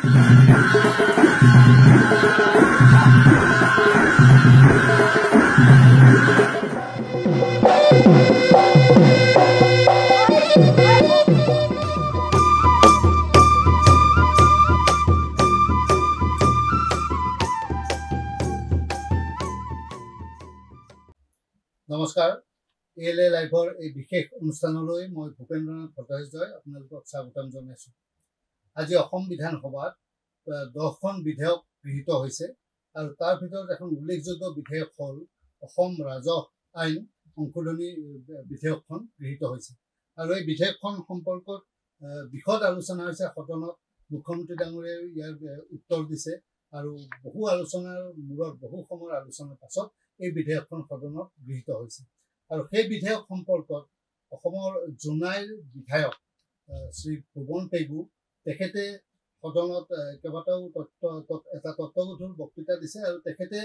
নমস্কাৰ এএলএ লাইভৰ এই বিশেষ অনুষ্ঠানলৈ মই ভূপেন্দ্ৰনাথ ভট্টাচাৰ্যই আপোনালোকক স্বাগতম জনাইছোঁ। আজি অসম বিধানসভাত 10খন বিধেয়ক গৃহীত হৈছে আৰু তাৰ ভিতৰত এখন উল্লেখযোগ্য বিধেয়ক হ'ল অসম ৰাজহ আইন সংশোধনী বিধেয়কখন গৃহীত হৈছে আৰু এই বিধেয়কখন সম্পৰ্কত বিশদ আলোচনা হৈছে সদনত। মুখ্যমন্ত্ৰী ডাঙৰীয়াই ইয়াৰ উত্তৰ দিছে আৰু বহু আলোচনাৰ মূৰত বহু সময়ৰ আলোচনাৰ পাছত এই বিধেয়কখন সদনত গৃহীত হৈছে আৰু সেই বিধেয়ক সম্পৰ্কত অসমৰ জোনাইৰ বিধায়ক শ্ৰী ভুৱন পেগু তেখেতে সদনত কেইবাটাও এটা তত্ত্বগধুৰ বক্তৃতা দিছে আৰু তেখেতে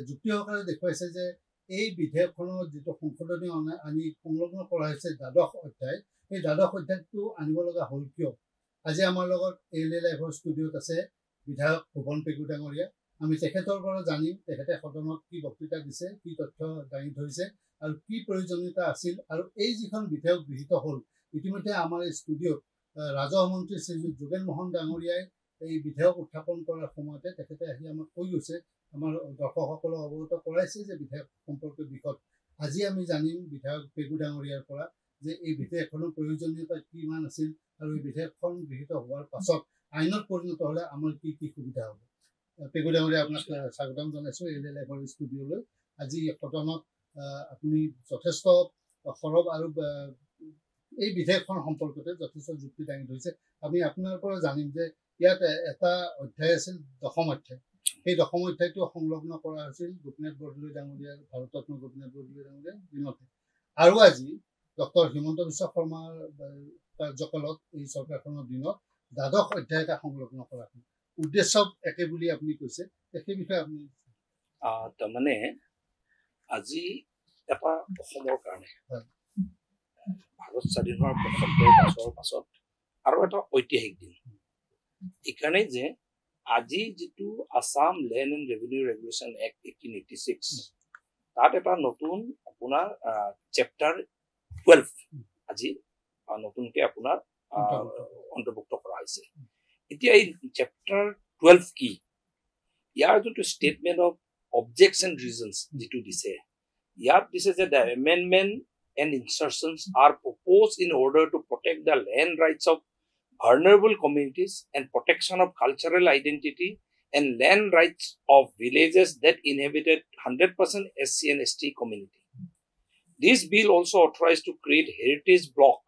যুক্তি সহকাৰে দেখুৱাইছে যে এই বিধেয়কখনৰ যিটো সংশোধনী আনি সংলগ্ন কৰা হৈছে ১২শ অধ্যায়, সেই ১২শ অধ্যায়টো আনিব লগা হ'ল কিয়? আজি আমাৰ লগত এএলএ লাইভৰ ষ্টুডিঅ'ত আছে বিধায়ক ভুৱন পেগু ডাঙৰীয়া। আমি তেখেতৰ পৰা জানিম তেখেতে সদনত কি বক্তৃতা দিছে, কি তথ্য দাঙি ধৰিছে আৰু কি প্ৰয়োজনীয়তা আছিল। আৰু এই যিখন বিধেয়ক গৃহীত হ'ল, ইতিমধ্যে আমাৰ এই ষ্টুডিঅ'ত ৰাজহ মন্ত্ৰী শ্ৰীযুত যোগেন মোহন ডাঙৰীয়াই এই বিধেয়ক উত্থাপন কৰাৰ সময়তে তেখেতে আহি আমাক কৈ গৈছে, আমাৰ দৰ্শকসকলক অৱগত কৰাইছে যে বিধেয়ক সম্পৰ্কীয় বিষয়ত আজি আমি জানিম বিধায়ক পেগু ডাঙৰীয়াৰ পৰা যে এই বিধেয়কখনৰ প্ৰয়োজনীয়তা কিমান আছিল আৰু এই বিধেয়কখন গৃহীত হোৱাৰ পাছত আইনত পৰিণত হ'লে আমাৰ কি কি সুবিধা হ'ব। পেগু ডাঙৰীয়া, আপোনাক স্বাগতম জনাইছোঁ এএলএ লাইভৰ ষ্টুডিঅ'লৈ। আজি সদনত আপুনি যথেষ্ট সৰব আৰু এই বিধেয়কখন সম্পৰ্কতে যথেষ্ট যুক্তি দাঙি ধৰিছে। আমি আপোনাৰ পৰা জানিম যে ইয়াত এটা অধ্যায় আছিল ১০ম অধ্যায়। সেই ১০ম অধ্যায়টো সংলগ্ন কৰা হৈছিল গোপীনাথ বৰদলৈ ডাঙৰীয়াৰ, ভাৰতৰত্ন গোপীনাথ বৰদলৈ ডাঙৰীয়াৰ দিনতে। আৰু আজি ডক্টৰ হিমন্ত বিশ্ব শৰ্মাৰ কাৰ্যকালত এই চৰকাৰখনৰ দিনত ১২শ অধ্যায় এটা সংলগ্ন কৰা হ'ল। উদ্দেশ্য একে বুলি আপুনি কৈছে, সেই বিষয়ে আপুনি তাৰমানে আজি এটা অসমৰ কাৰণে ভাৰত স্বাধীন হোৱাৰ ৭৫ বছৰৰ পাছত আৰু এটা ঐতিহাসিক দিন। এইকাৰণে যে আজি যিটো Assam land and revenue regulation act 1886 তাত এটা নতুন আপোনাৰ চেপ্টাৰ 12 আজি নতুনকৈ আপোনাৰ অন্তৰ্ভুক্ত কৰা হৈছে। এতিয়া এই চেপ্টাৰ 12 কি? ইয়াৰ যোনটো statement of objects and reasons যিটো দিছে, ইয়াত দিছে যে the amendment and insertions are proposed in order to protect the land rights of vulnerable communities and protection of cultural identity and land rights of villages that inhabited 100% SC and ST community. This bill also authorized to create heritage block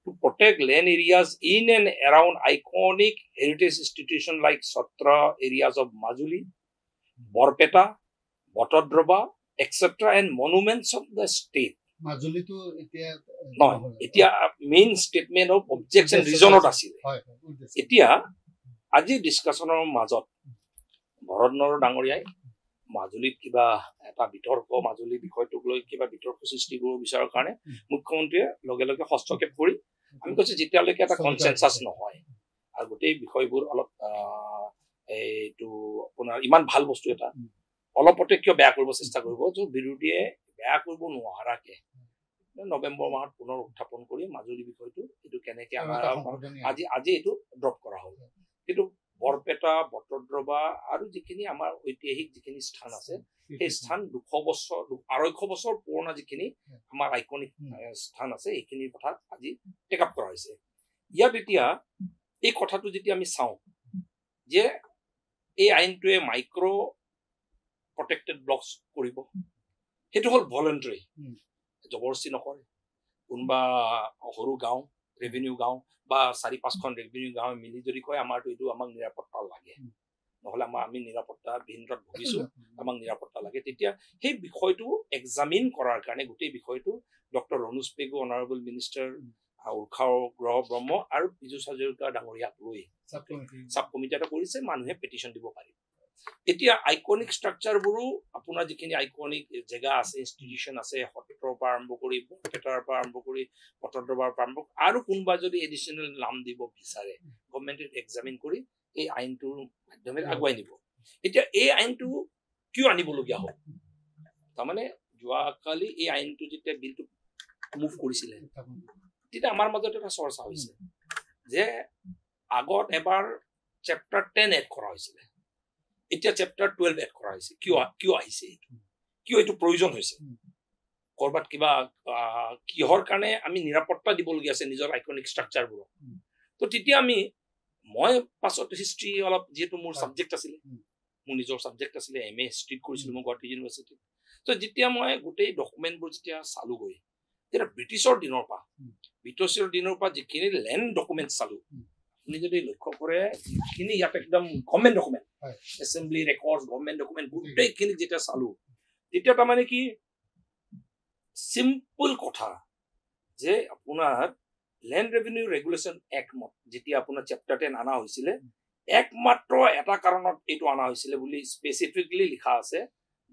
to protect land areas in and around iconic heritage institutions like Satra areas of Majuli, Borpeta, Botodroba, etc. and monuments of the state. মাজুলীটো এতিয়া নহয়, এতিয়া main statement of objects and ৰিজনত আছিল। এতিয়া আজি ডিছকাশ্যনৰ মাজত ভৰতনৰ ডাঙৰীয়াই মাজুলীত কিবা এটা বিতৰ্ক, মাজুলী বিষয়টোক লৈ কিবা বিতৰ্ক সৃষ্টি কৰিব বিচৰাৰ কাৰণে মুখ্যমন্ত্ৰীয়ে লগে লগে হস্তক্ষেপ কৰি আমি কৈছোঁ যেতিয়ালৈকে এটা কনচেনচাছ নহয় আৰু গোটেই বিষয়বোৰ অলপ এইটো আপোনাৰ ইমান ভাল বস্তু এটা অলপতে কিয় বেয়া কৰিব চেষ্টা কৰিব, য'ত বিৰোধীয়ে বেয়া কৰিব নোৱাৰাকে নৱেম্বৰ মাহত পুনৰ উত্থাপন কৰি মাজুলী বিষয়টো এইটো কেনেকে আমাৰ আজি এইটো ড্ৰপ কৰা হ'ল। কিন্তু বৰপেটা, বটদ্ৰৱা আৰু যিখিনি আমাৰ ঐতিহাসিক যিখিনি স্থান আছে, সেই স্থান 250 বছৰ পুৰণা যিখিনি আমাৰ আইকনিক স্থান আছে, এইখিনিৰ কথা আজি টেক আপ কৰা হৈছে। ইয়াত এতিয়া এই কথাটো যেতিয়া আমি চাওঁ যে এই আইনটোৱে মাইক্ৰ' প্ৰটেক্টেড ব্লকছ কৰিব, সেইটো হ'ল ভলেণ্টাৰী, জবৰদস্তি নকৰে। কোনোবা সৰু গাঁও, ৰেভিনিউ গাঁও বা 4-5খন ৰেভিনিউ গাঁৱে মিলি যদি কয় আমাৰতো এইটো আমাক নিৰাপত্তা লাগে, নহ'লে আমি নিৰাপত্তা বিহীনতাত ভুগিছোঁ, আমাক নিৰাপত্তা লাগে, তেতিয়া সেই বিষয়টো এক্সামিন কৰাৰ কাৰণে গোটেই বিষয়টো doctor Ranoj Pegu, honourable minister Urkhao গ্ৰহ ব্ৰহ্ম আৰু পীযুষ হাজৰিকা ডাঙৰীয়াক লৈ চাব কমিটি এটা কৰিছে, মানুহে পেটিশ্যন দিব পাৰিব। এতিয়া আইকনিক ষ্ট্ৰাকচাৰবোৰো আপোনাৰ যিখিনি আইকনিক জেগা আছে, ইনষ্টিটিউশ্যন আছে, সত্ৰৰ পৰা আৰম্ভ কৰি বৰপেটাৰ পৰা আৰম্ভ কৰি পটদ্ৰৱাৰ পৰা আৰম্ভ আৰু কোনোবা যদি এডিশ্যনেল নাম দিব বিচাৰে গভৰ্ণমেণ্টে এক্সামিন কৰি এই আইনটোৰ মাধ্যমেৰে আগুৱাই নিব। এতিয়া এই আইনটো কিয় আনিবলগীয়া হ'ল? তাৰমানে যোৱাকালি এই আইনটো যেতিয়া বিলটো মুভ কৰিছিলে তেতিয়া আমাৰ মাজত এটা চৰ্চা হৈছে যে আগত এবাৰ চেপ্টাৰ 10 এড কৰা হৈছিলে, এতিয়া চেপ্টাৰ 12 এড কৰা হৈছে। কিয় আহিছে? কিয় এইটো প্ৰয়োজন হৈছে? কৰবাত কিবা কিহৰ কাৰণে আমি নিৰাপত্তা দিবলগীয়া আছে নিজৰ আইকনিক ষ্ট্ৰাকচাৰবোৰক? তো তেতিয়া মই পাছত হিষ্ট্ৰী অলপ, যিহেতু মোৰ ছাবজেক্ট আছিলে, মোৰ নিজৰ ছাবজেক্ট আছিলে, MA হিষ্ট্ৰীত কৰিছিলোঁ মই গুৱাহাটী ইউনিভাৰ্চিটিত। তো যেতিয়া মই গোটেই ডকুমেণ্টবোৰ যেতিয়া চালোগৈ, তেতিয়া ব্ৰিটিছৰ দিনৰ পৰা যিখিনি লেণ্ড ডকুমেণ্ট চালো, আপুনি যদি লক্ষ্য কৰে যিখিনি ইয়াত একদম government document, assembly record, government document গোটেইখিনি যেতিয়া চালো, তেতিয়া তাৰমানে কি চিম্পল কথা যে আপোনাৰ লেণ্ড ৰেভিনিউ ৰেগুলেশ্যন এক্ট যেতিয়া আপোনাৰ চেপ্টাৰ 10 অনা হৈছিলে, একমাত্ৰ এটা কাৰণত এইটো অনা হৈছিলে বুলি স্পেচিফিকলি লিখা আছে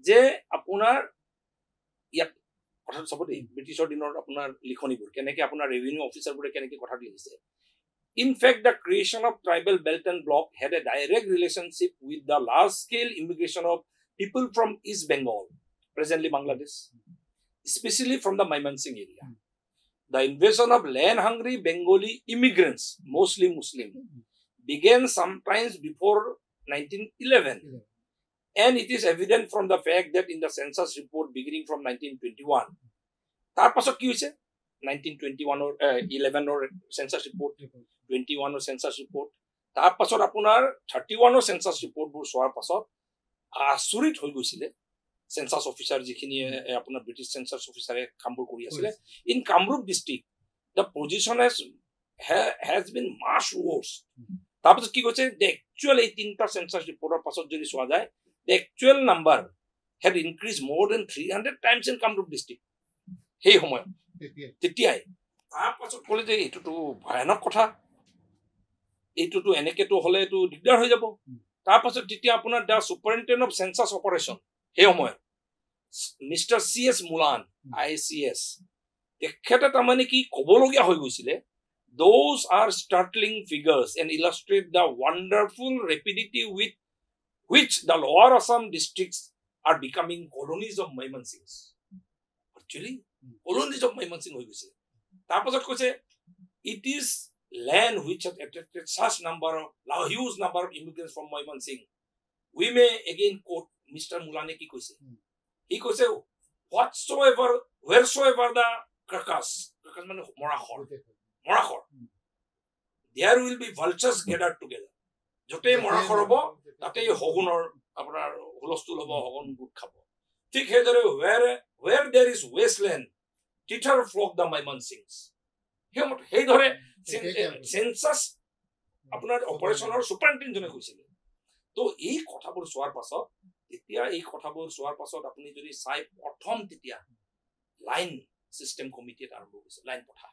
যে আপোনাৰ ইয়াত কথাটো চাব দেই, ব্ৰিটিছৰ দিনৰ আপোনাৰ লিখনিবোৰ কেনেকে আপোনাৰ ৰেভিনিউ অফিচাৰবোৰে কেনেকে কথাটো লিখিছে। In fact, the creation of tribal belt and block had a direct relationship with the large-scale immigration of people from East Bengal, presently Bangladesh, especially from the Mymensingh area. The invasion of land-hungry Bengali immigrants, mostly Muslim, began sometimes before 1911. And it is evident from the fact that in the census report beginning from 1921, তাৰ পাছত কি হৈছে 1921 11 census report, 21 census report, তাৰ পাছত আপোনাৰ 31 census report বোৰ চোৱাৰ পাছত আচৰিত হৈ গৈছিলে সেন্সাস অফিচাৰ যিখিনি আপোনাৰ ব্ৰিটিছ সেন্সাস অফিচাৰে কামবোৰ কৰি আছিলে। In Kamrup district the position has been much worse. তাৰপাছত কি কৈছে, the actual এই তিনিটা সেন্সাস ৰিপৰ্টৰ পাছত যদি চোৱা যায়, the actual number had increased more than 300 times in Kamrup district সেই সময়ত তেতিয়াই। তাৰপাছত ক'লে যে এইটোতো ভয়ানক কথা, এইটোতো এনেকেতো হ'লে এইটো দিগদাৰ হৈ যাব। তাৰপাছত তেতিয়া আপোনাৰ the superintendent of census operation সেই সময়ত মিষ্টাৰ CS মুলান ICS, তেখেতে তাৰমানে কি ক'বলগীয়া হৈ গৈছিলে, those are startling figures and illustrate the wonderful rapidity with which the lower Assam districts are becoming colonies of Mymensingh. Actually, colonies of Mymensingh হৈ গৈছে। তাৰপাছত কৈছে it is land which has attracted such huge number of immigrants from Mymensingh. We may again quote Mr. Mulane কি কৈছে, he কৈছে wheresoever the carcass মানে মৰাখৰ, there will be vultures gathered together. য'তেই মৰাখৰ হ'ব তাতেই শগুনৰ আপোনাৰ হুলস্থুল হ'ব, শগুন গোট খাব। ঠিক সেইদৰে where there is wasteland thither flock the Mymensinghs. সেইদৰে সেন্সাস আপোনাৰ অপাৰেশ্যনৰ চুপাৰিনটেণ্ডেণ্টে কৈছিলে। তো এই কথাবোৰ চোৱাৰ পাছত আপুনি যদি চাই, প্ৰথম তেতিয়া লাইন চিষ্টেম কমিটি এটা আৰম্ভ কৰিছে, লাইন পথা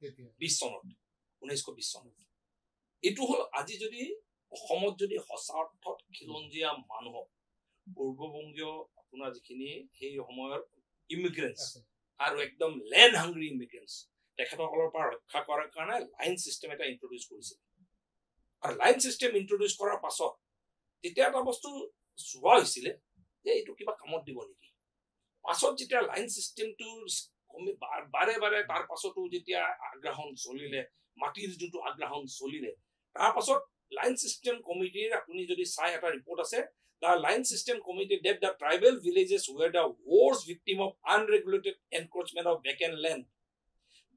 1920 চনত। এইটো হ'ল আজি যদি অসমত যদি সঁচা অৰ্থত খিলঞ্জীয়া মানুহক পূৰ্ববংগীয় আপোনাৰ যিখিনি সেই সময়ৰ ইমিগ্ৰেণ্টছ আৰু একদম লেণ্ড হাংগ্ৰি ইমিগ্ৰেণ্টছ তেখেতসকলৰ পৰা ৰক্ষা কৰাৰ কাৰণে লাইন চিষ্টেম এটা ইন্ট্ৰডিউচ কৰিছিল। আৰু লাইন চিষ্টেম ইন্ট্ৰডিউচ কৰাৰ পাছত তেতিয়া এটা বস্তু চোৱা হৈছিলে যে এইটো কিবা কামত দিব নেকি। পাছত যেতিয়া লাইন চিষ্টেমটো বাৰে বাৰে তাৰ পাছতো যেতিয়া আগ্ৰাসন চলিলে, মাটিৰ যোনটো আগ্ৰাসন চলিলে, তাৰ পাছত লাইন চিষ্টেম কমিটিৰ আপুনি যদি চাই এটা ৰিপৰ্ট আছে, the line system committee that the tribal villages were the worst victim of unregulated encroachment of vacant land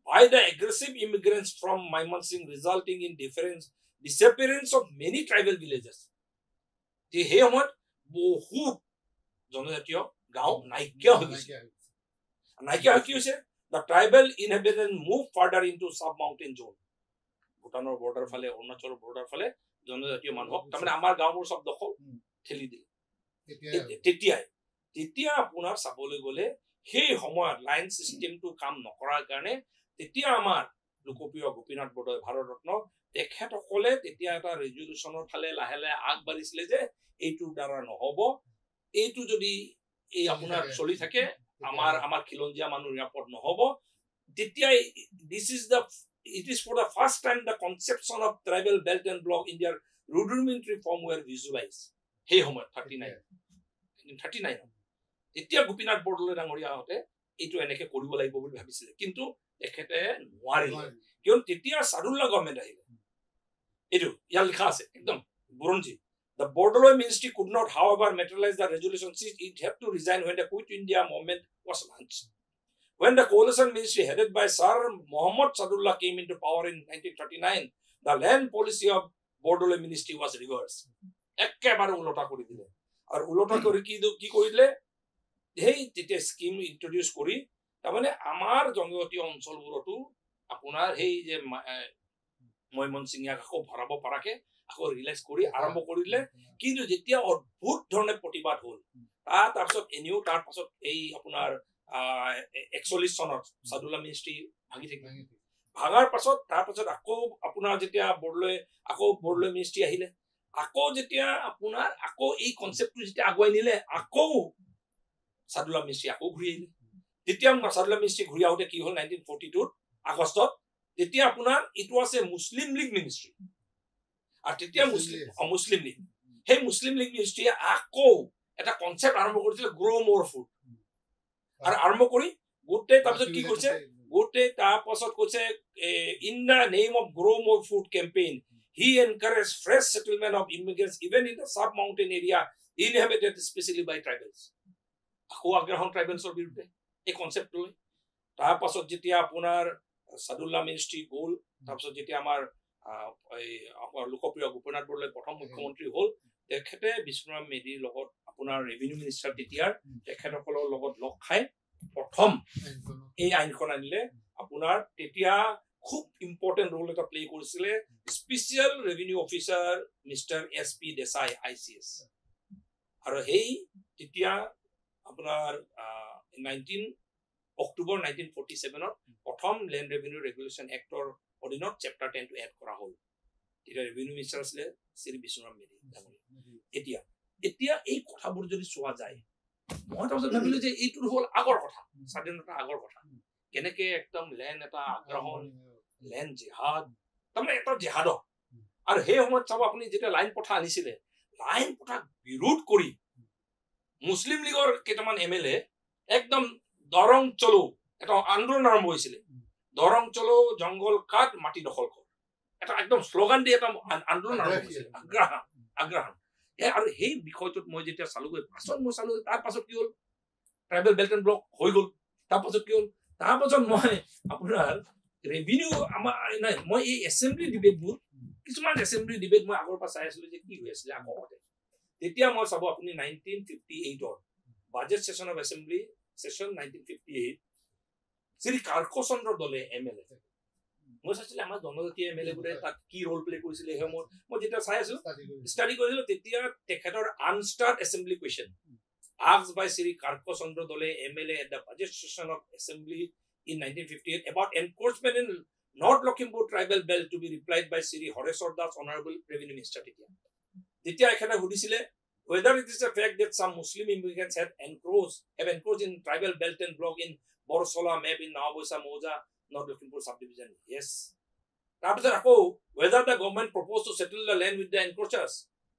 by the aggressive immigrants from Mymensingh, resulting in disappearance of many tribal villages. The সময়ত বহুত জনজাতীয় গাঁও নাইকিয়া হৈ গৈছে। কি হৈছে, the tribal inhabitants moved further into sub-mountain zone. ভূটানৰ বৰ্ডাৰ ফালে, অৰুণাচলৰ বৰ্ডাৰ ফালে জনজাতীয় মানুহক তাৰমানে আমাৰ গাঁওবোৰ চব দখল ঠেলি দিলে। তেতিয়া আপোনাৰ চাবলৈ গ'লে সেই সময়ত লাইন চিষ্টেমটো কাম নকৰাৰ কাৰণে তেতিয়া আমাৰ লোকপ্ৰিয় গোপীনাথ বৰদলৈ ভাৰত ৰত্ন তেখেতসকলে তেতিয়া এটা ৰেজুলেশ্যনৰ ফালে লাহে লাহে আগবাঢ়িছিলে যে এইটোৰ দ্বাৰা নহ'ব, এইটো যদি এই আপোনাৰ চলি থাকে আমাৰ খিলঞ্জীয়া মানুহ নিৰাপদ নহ'ব। তেতিয়া it is for the first time the conception of tribal belt and block in their rudimentary form were visualized. সেই সময়ত 39 এতিয়া গোপীনাথ বৰদলৈ ডাঙৰীয়া আহোঁতে এইটো এনেকে কৰিব লাগিব বুলি ভাবিছিলে, কিন্তু তেখেতে নোৱাৰিলে, কিয়নো তেতিয়া চাদুল্লা গভৰ্ণমেণ্ট আহিলে। এইটো ইয়াৰ লিখা আছে একদম বুৰঞ্জী। The Bordoloi ministry could not, however, materialize the resolution since it had to resign when the Quit India movement was launched. When the coalition ministry headed by Sir Muhammad Sadullah came into power in 1939, the land policy of Bordoloi ministry was reversed. একেবাৰে উলটা কৰি দিলে। আৰু উলটা কৰি কি কৰিলে, সেই তেতিয়া scheme introduce কৰি তাৰমানে আমাৰ জনজাতীয় অঞ্চলবোৰতো আপোনাৰ সেই যে ময়মনসিঙিয়াক আকৌ ভৰাব পৰাকে আকৌ ৰিলাইজ কৰি আৰম্ভ কৰিলে। কিন্তু যেতিয়া অদ্ভুত ধৰণে প্ৰতিবাদ হ'ল, তাৰপিছত এনেও তাৰ পাছত এই আপোনাৰ 41 চনত চাদুল্লা মিনিষ্ট্ৰী ভাঙি থাকিল। ভাঙাৰ পাছত তাৰপাছত আকৌ আপোনাৰ যেতিয়া বৰদলৈ মিনিষ্ট্ৰী আহিলে, আকৌ যেতিয়া আপোনাৰ আকৌ এই কনচেপ্টটো যেতিয়া আগুৱাই নিলে, আকৌ চাদুল্লা মিনিষ্ট্ৰী আকৌ ঘূৰি আহিলে। তেতিয়া চাদুল্লা মিনিষ্ট্ৰী ঘূৰি আহোঁতে কি হ'ল 1942 আগষ্টত, তেতিয়া আপোনাৰ ইটো আছে মুছলিম লীগ মিনিষ্ট্ৰী। আৰু তেতিয়া মুছলিম লীগ, সেই মুছলিম লীগ মিনিষ্ট্ৰীয়ে আকৌ এটা কনচেপ্ট আৰম্ভ কৰিছিলে গ্ৰ' মোৰ ফুড। আৰু আৰম্ভ কৰি গোটেই তাৰপিছত কি কৈছে, গোটেই তাৰপাছত কৈছে in the name of grow' more food campaign he encourage fresh settlement of immigrants even in the sub mountain area inhabited specially by tribals. আকৌ আগ্ৰাসন ট্ৰাইবেলছৰ বিৰুদ্ধে এই কনচেপ্ট লৈ। তাৰপাছত যেতিয়া আপোনাৰ চাদুল্লা মিনিষ্ট্ৰী গ'ল, তাৰপিছত যেতিয়া আমাৰ লোকপ্ৰিয় গোপীনাথ বৰদলৈ প্ৰথম মুখ্যমন্ত্ৰী হ'ল, তেখেতে বিষ্ণুৰাম মেধিৰ লগত আপোনাৰ ৰেভিনিউ মিনিষ্টাৰ তেতিয়াৰ তেখেতসকলৰ লগত লগ খাই প্ৰথম এই আইনখন আনিলে। আপোনাৰ তেতিয়া খুব ইম্পৰ্টেণ্ট ৰোল এটা প্লে কৰিছিলে special revenue officer mister SP Desai ICS। আৰু সেই তেতিয়া আপোনাৰ 19 অক্টোবৰ 1947ত প্ৰথম লেণ্ড ৰেভিনিউ ৰেগুলেশ্যন এক্টৰ অধীনত চেপ্টাৰ 10 টো এড কৰা হ'ল। তেতিয়া ৰেভিনিউ মিনিষ্টাৰ আছিলে শ্ৰী বিষ্ণুৰাম মেধি। এতিয়া এই কথাবোৰ যদি চোৱা যায়, মই তাৰপিছত ভাবিলো যে এইটো হ'ল আগৰ কথা, স্বাধীনতা আগৰ কথা, কেনেকে একদম লেণ্ড এটা আগ্ৰাসন, লেণ্ড জেহাদ, তাৰমানে এটা জেহাদ। আৰু সেই সময়ত চাব আপুনি যেতিয়া লাইন পথা আনিছিলে, লাইন পথাক বিৰোধ কৰি মুছলিম লীগৰ কেইটামান MLA একদম দৰং চলো এটা আন্দোলন আৰম্ভ হৈছিলে। দৰং চলো জংগল কাট মাটি দখল কৰ, এটা একদম শ্লোগান দি এটা আন্দোলন আৰম্ভ হৈছিলে, আগ্ৰাসন। আৰু সেই বিষয়টোত মই যেতিয়া চালোগৈ, পাছত মই চালো তাৰ পাছত কি হ'ল, ট্ৰাইবেল বেল্ট এণ্ড ব্লক হৈ গ'ল। তাৰ পাছত কি হ'ল, তাৰ পাছত মই আপোনাৰ ৰেভিনিউ আমাৰ নাই, মই এই এছেম্বলি ডিবেটবোৰ, কিছুমান এছেম্বলি ডিবেট মই আগৰ পৰা চাই আছিলো যে কি হৈ আছিলে আগতে। তেতিয়া মই চাব আপুনি 1958ৰ budget session of assembly session 1958 Shri কাৰ্কচন্দ্ৰ দলে MLA, মই চাইছিলো আমাৰ জনজাতীয় MLA বোৰে তাত কি ৰোল প্লে কৰিছিলে। সেই সময়ত মই যেতিয়া চাই আছো, ষ্টাডি কৰিছিলো, তেতিয়া তেখেতৰ unstarred assembly question asked by Sri Karkochandra Dole MLA at the budget session of assembly in 1958 about encroachment in North Lakhimpur tribal belt to be replied by Sri Horeswar Das, Honorable Revenue Minister. তেতিয়া এখানে সুধিছিলে whether it is a fact that some Muslim immigrants have encroached in tribal belt and block in Borsola map in Nawabosa Moja North Lakhimpur subdivision. Yes. তাৰপিছত আকৌ whether the government proposed to settle the land with the encroachers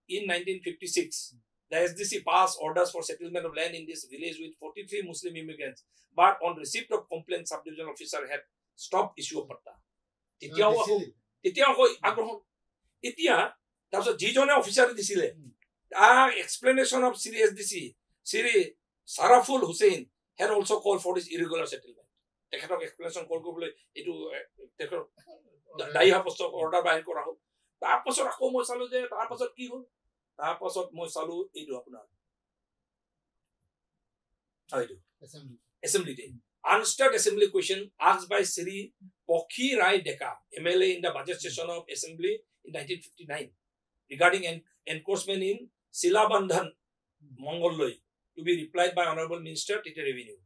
in 1956. The SDC passed orders for settlement of land in this village with 43 Muslim immigrants, but on receipt of complaint, subdivision officer had stopped issue of patta. তেতিয়াও আগ্ৰহণ। এতিয়া তাৰপিছত যিজনে officer দিছিলে, explanation of Sri SDC, Sri Saraful Hussain had also called for this irregular settlement. তেখেতক explanation কল কৰিবলৈ এইটো তেখেতৰ দায়ী সাব্যস্ত অৰ্ডাৰ বাহিৰ কৰা হ'ল। তাৰপাছত আকৌ মই চালো যে তাৰপাছত কি হ'ল, তাৰপাছত মই চালো এইটো আপোনাৰ এছেম্বলিতে unstuck assembly question asked by Sri Pokhi Rai Deka, MLA in the budget session of assembly in 1959 regarding encroachment in Silabandhan, Mongoloi, to be replied by Honorable Minister Tite Revenue.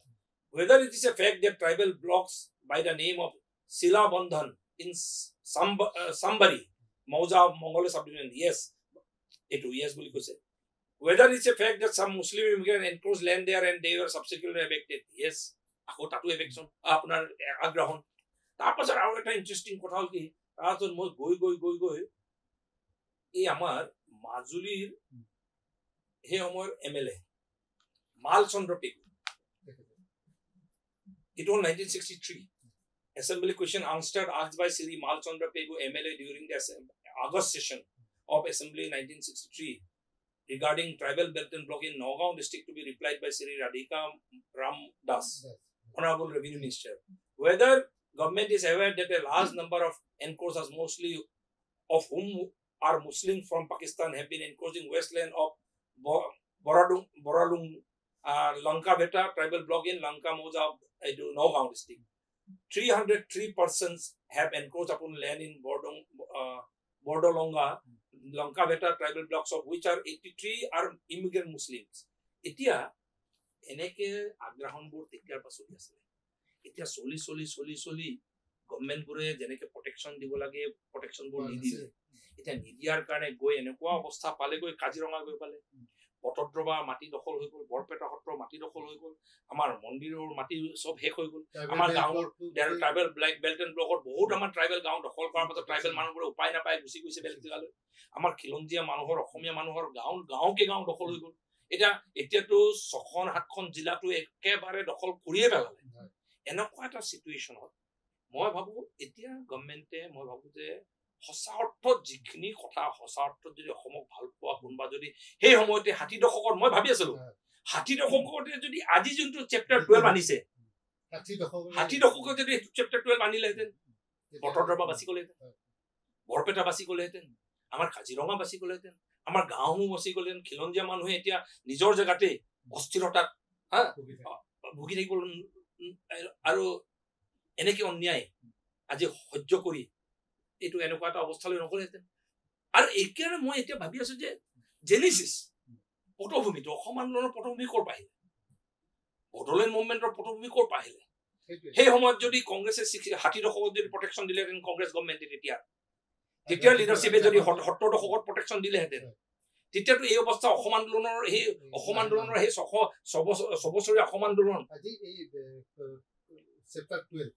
Whether it is a fact that tribal blocks by the name of Silabandhan in Sambari Mauza Mongol subdivision. Yes, it yes বুলি কৈছে. Whether it's a fact that some Muslim immigrants encroached land there and they were subsequently evicted. Yes, আকৌ তাতো eviction আপোনাৰ আগ্ৰহণ. তাৰপাছত আৰু এটা interesting কথা হ'ল কি তাৰপাছত মই গৈ এই আমাৰ মাজুলীৰ সেই সময়ৰ MLA মাল চন্দ্ৰ Pegu It was 1963. Assembly question answered asked by Sri Mal Chandra Pegu MLA during the August session of Assembly 1963 regarding tribal belt and block in Nagaon district to be replied by Sri Radhika Ram Das, Honorable Revenue Minister. Whether government is aware that a large number of encroachers, mostly of whom are Muslim from Pakistan, have been encroaching westland of Boralung, Lanka Beta tribal block in Lanka Moja, Nagaon district. 303 persons have encroached upon land in Bordolonga, Lanka Beta tribal blocks, of which are 83 are immigrant Muslims. Etia eneke agrahanbur tikyar pa choli asile. Etia soli government bure jeneke protection dibo lage protection bor nidile. Etia nidiar karone goi enekwa obostha pale goi Kajironga goi pale. Botodroba মাটি দখল হৈ গল বৰপেটা সত্ৰ মাটি দখল হৈ গল আমাৰ মন্দিৰৰ মাটি সব শেষ হৈ গল আমাৰ গাঁৱৰ ট্ৰাইবেল ব্ল্যাক বেল্ট এন্ড ব্লকৰ বহুত আমাৰ ট্ৰাইবেল গাঁও দখল কৰাৰ পাছত ট্ৰাইবেল মানুহবোৰে উপায় নাপায় গুচি গৈছে বেলেগ জেগালৈ আমাৰ খিলঞ্জীয়া মানুহৰ অসমীয়া মানুহৰ গাঁওকে গাঁও দখল হৈ গল এতিয়াতো 6-7খন জিলাটো একেবাৰে দখল কৰিয়ে পেলালে এনেকুৱা এটা সিচুৱেচনত মই ভাবো এতিয়া গভৰ্ণমেণ্টে মই ভাবো যে সঁচা অৰ্থত যিখিনি কথা সঁচা অৰ্থত যদি অসমক ভাল পোৱা কোনবা যদি সেই সময়তে 60 দশকৰ মই ভাবি আছিলো 60 দশকতে যদি আজি যোনটো চেপ্টাৰ 12 আনিছে 60 দশকত যদি চেপ্টাৰ 12 আনিলেহেঁতেন বটদ্ৰবা বাছি গলেহেঁতেন বৰপেটা বাছি গলেহেঁতেন আমাৰ কাজিৰঙা বাছি গলেহেঁতেন আমাৰ গাঁওসমূহ বাছি গলেহেঁতেন খিলঞ্জীয়া মানুহে এতিয়া নিজৰ জেগাতে অস্থিৰতাত ভুগি থাকিব আৰু এনেকে অন্যায় আজি সহ্য কৰি এইটো এনেকুৱা এটা অৱস্থালৈ নগলেহেঁতেন আৰু এইকাৰণে মই এতিয়া ভাবি আছো যে জেনেচিছ পটভূমিটো অসম আন্দোলনৰ পটভূমি ক'ৰ পৰা আহিলে বড়োলেণ্ড মুভমেণ্টৰ পটভূমি ক'ৰ পৰা আহিলে সেই সময়ত যদি কংগ্ৰেছে 60 দশকত যদি প্ৰটেকশ্যন দিলেহেঁতেন কংগ্ৰেছ গভৰ্ণমেণ্টে তেতিয়া লিডাৰশ্বিপে যদি 70 দশকত প্ৰটেকশ্যন দিলেহেঁতেন তেতিয়াতো এই অৱস্থা অসম আন্দোলনৰ সেই 6 বছৰীয়া অসম আন্দোলন আজি এই চেপ্টাৰ 12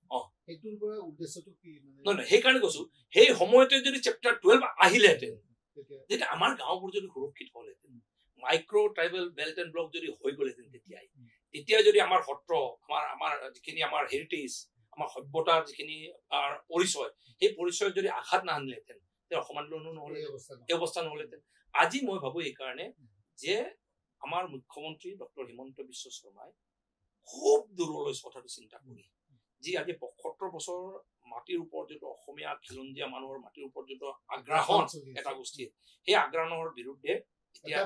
এইটোৰ পৰা উদ্দেশ্যটো কি মানে নহয় সেইকাৰণে কৈছো সেই সময়তে যদি চেপ্টাৰ 12 আহিলেহেঁতেন তেতিয়া আমাৰ গাঁওবোৰ যদি সুৰক্ষিত হ'লেহেঁতেন micro tribal belt and block যদি হৈ গ'লেহেঁতেন তেতিয়া যদি আমাৰ সত্ৰ আমাৰ যিখিনি আমাৰ হেৰিটেজ আমাৰ সভ্যতাৰ যিখিনি পৰিচয় সেই পৰিচয় যদি আঘাত নাহানিলেহেঁতেন তেতিয়া অসম আন্দোলনো নহ'লে এই অৱস্থা নহ'লেহেঁতেন আজি মই ভাবো এইকাৰণে যে আমাৰ মুখ্যমন্ত্ৰী ডক্টৰ হিমন্ত বিশ্ব শৰ্মাই খুব দূৰলৈ কথাটো চিন্তা কৰি যি আজি ৭৫ বছৰ মাটিৰ ওপৰত যিটো অসমীয়া খিলঞ্জীয়া মানুহৰ মাটিৰ ওপৰত যিটো আগ্ৰাহন এটা গোষ্ঠীৰ সেই আগ্ৰাহনৰ বিৰুদ্ধে এতিয়া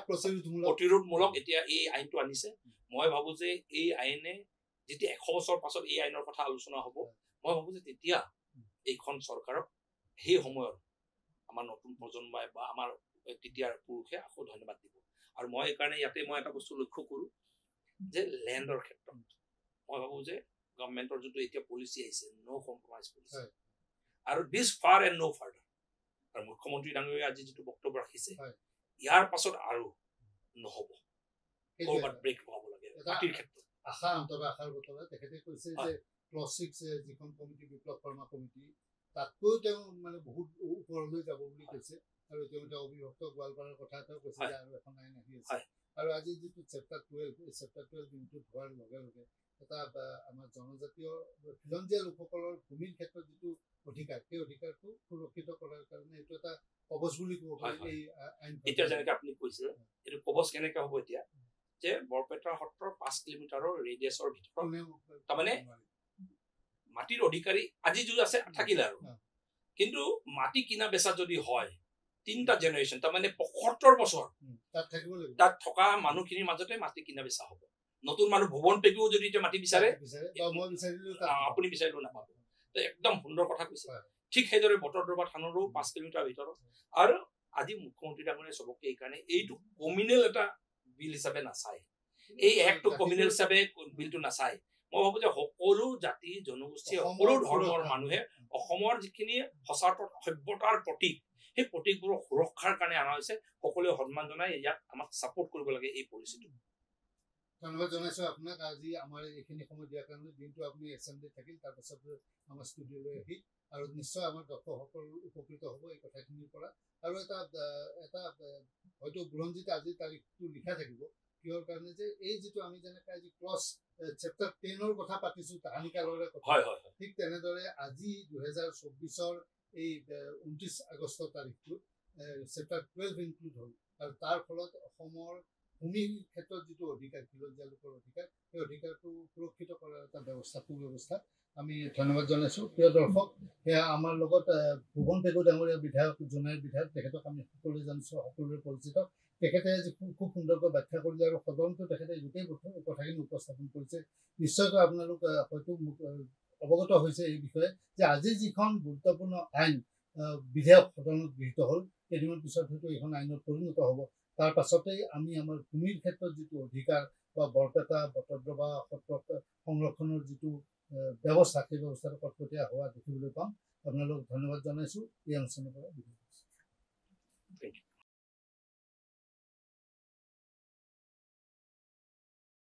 প্ৰতিৰোধমূলক এতিয়া এই আইনটো আনিছে মই ভাবো যে এই আইনে যেতিয়া 100 বছৰ পাছত এই আইনৰ কথা আলোচনা হ'ব মই ভাবো যে তেতিয়া এইখন চৰকাৰক সেই সময়ৰ আমাৰ নতুন প্ৰজন্মই বা আমাৰ তেতিয়াৰ পুৰুষে আকৌ ধন্যবাদ দিব আৰু মই এইকাৰণে ইয়াতে মই এটা বস্তু লক্ষ্য কৰো যে ল্যান্ডৰ ক্ষেত্ৰত মই ভাবো যে গভৰ্ণমেণ্টৰ যোনটো এতিয়া পলিচি আহিছে নো কম্প্ৰমাইজ পলিচি আৰু দিছ ফাৰ এণ্ড নো ফাৰ্ডাৰ আৰু মুখ্যমন্ত্ৰী ডাঙৰীয়াই আজি যিটো বক্তব্য ৰাখিছে ইয়াৰ পাছত আৰু নহ'ব ক'ৰবাত ব্ৰেক হ'ব লাগে পাৰ্টিৰ ক্ষেত্ৰত আশাৰ বতৰা তেখেতে কৈছে যে ক্লজ 6 যিখন কমিটি বিপ্লৱ শৰ্মা কমিটি তাতকৈ তেওঁ মানে বহুত ওপৰলৈ যাব বুলি কৈছে আৰু তেওঁ অবিভক্ত গোৱালপাৰাৰ কথা এটাও কৈছে যে আৰু এখন আইন আহি আছে আৰু আজি যিটো চেপ্টাৰ 12 এই চেপ্টাৰ 12 দিনটোত হোৱাৰ লগে লগে এটা আমাৰ জনজাতীয় খিলঞ্জীয়া লোকসকলৰ ভূমিৰ ক্ষেত্ৰত যিটো অধিকাৰ সেই অধিকাৰটো সুৰক্ষিত কৰাৰ কাৰণে এইটো এটা কবচ বুলি ক'ব পাৰি এই আইন এতিয়া যেনেকৈ আপুনি কৈছে এইটো কবচ কেনেকৈ হ'ব এতিয়া যে বৰপেটা সত্ৰৰ 5 কিলোমিটাৰৰ ৰেডিয়াছৰ ভিতৰত তাৰমানে মাটিৰ অধিকাৰী আজি যদি আছে থাকিলে আৰু কিন্তু মাটি কিনা বেচা যদি হয় 3টা জেনেৰেশ্যন তাৰমানে 75 বছৰ তাত থকা মানুহখিনিৰ মাজতে মাটি কিনা বেচা হ'ব নতুন মানুহ ভুৱন পেগুও যদি এতিয়া মাটি বিচাৰে আপুনি বিচাৰিলেও নাপাব তো একদম সুন্দৰ কথা কৈছে ঠিক সেইদৰে বটদ্ৰবা থানৰো 5 কিলোমিটাৰ ভিতৰত আৰু আজি মুখ্যমন্ত্ৰী ডাঙৰীয়াই চবকে এইকাৰণে এইটো কমিউনেল এটা বিল হিচাপে নাচায় এই একটো কমিউনেল হিচাপে বিলটো নাচায় মই ভাবো যে সকলো জাতি জনগোষ্ঠী সকলো ধৰ্মৰ মানুহে অসমৰ যিখিনি সঁচা সভ্যতাৰ প্ৰতীক সেই প্ৰতীকবোৰৰ সুৰক্ষাৰ কাৰণে অনা হৈছে। সকলোৱে সন্মান জনাই ইয়াক আমাক ছাপোৰ্ট কৰিব লাগে এই পলিচিটো। ধন্যবাদ জনাইছোঁ আপোনাক আজি আমাৰ এইখিনি সময় দিয়াৰ কাৰণে। দিনটো আপুনি এছেম্বলিত থাকিল, তাৰপাছত আমাৰ ষ্টুডিঅ'লৈ আহি, আৰু নিশ্চয় আমাৰ দৰ্শকসকল উপকৃত হ'ব এই কথাখিনিৰ পৰা। আৰু এটা হয়তো বুৰঞ্জীত আজিৰ তাৰিখটো লিখা থাকিব, কিহৰ কাৰণে যে এই যিটো আমি যেনেকৈ আজি ক্লছ চেপ্টাৰ 10ৰ কথা পাতিছোঁ তাহানিকালৰে কথা, ঠিক তেনেদৰে আজি 2024 এই 29 আগষ্টৰ তাৰিখটোত চেপ্টাৰ 12 ইনক্লুড হ'ল। আৰু তাৰ ফলত অসমৰ ভূমিৰ ক্ষেত্ৰত যিটো অধিকাৰ, খিলঞ্জীয়া লোকৰ অধিকাৰ, সেই অধিকাৰটো সুৰক্ষিত কৰাৰ এটা সুব্যৱস্থা আমি ধন্যবাদ জনাইছোঁ। প্ৰিয় দৰ্শক, সেয়া আমাৰ লগত ভুৱন পেগু ডাঙৰীয়া বিধায়ক, জোনাইৰ বিধায়ক, তেখেতক আমি সকলোৱে জানিছোঁ, সকলোৰে পৰিচিত। তেখেতে আজি খুব সুন্দৰকৈ ব্যাখ্যা কৰিলে আৰু সদনটো তেখেতে গোটেই কথাখিনি উপস্থাপন কৰিছে। নিশ্চয়কৈ আপোনালোক হয়তো অৱগত হৈছে এই বিষয়ে যে আজি যিখন গুৰুত্বপূৰ্ণ আইন বিধেয়ক সদনত গৃহীত হ'ল, কেইদিনমান পিছত হয়তো এইখন আইনত পৰিণত হ'ব। তাৰ পাছতেই আমি আমাৰ ভূমিৰ ক্ষেত্ৰত যিটো অধিকাৰ বা বৰপেটা বটদ্ৰ বা সত্ৰ সংৰক্ষণৰ যিটো ব্যৱস্থা, সেই ব্যৱস্থাটো কটকটীয়া হোৱা দেখিবলৈ পাম। আপোনালোক ধন্যবাদ জনাইছোঁ। এই অনুষ্ঠানৰ পৰা বিদায় লৈছোঁ।